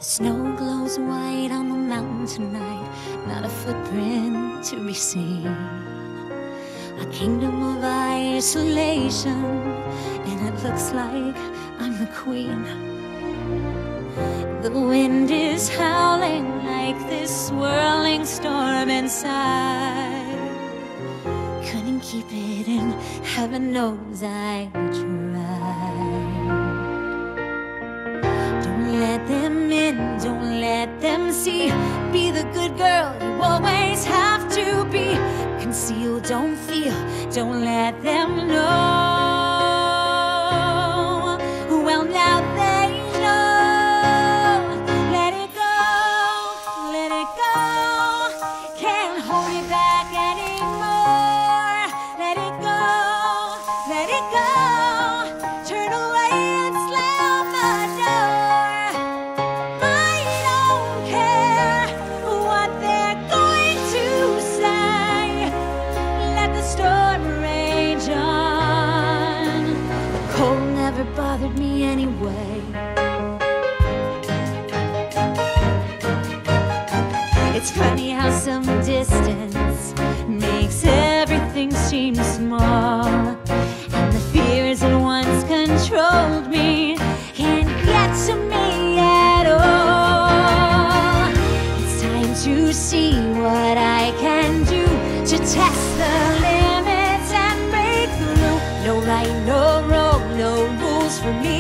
The snow glows white on the mountain tonight, not a footprint to be seen. A kingdom of isolation, and it looks like I'm the queen. The wind is howling like this swirling storm inside. Couldn't keep it in, heaven knows I tried. Don't let them in, don't let them see. Be the good girl you always have to be. Conceal, don't feel, don't let them know. Well, now they know. Let it go, let it go. Can't hold it back anymore. Let it go, let it go. Turn away and slam the door. I don't care what they're going to say. Let the storm rage on. The cold never bothered me anyway. It's funny how some distance makes everything seem small, and the fears that once controlled me can't get to me at all. It's time to see what I can do to test the limits and break through. No right, no wrong, no rules for me.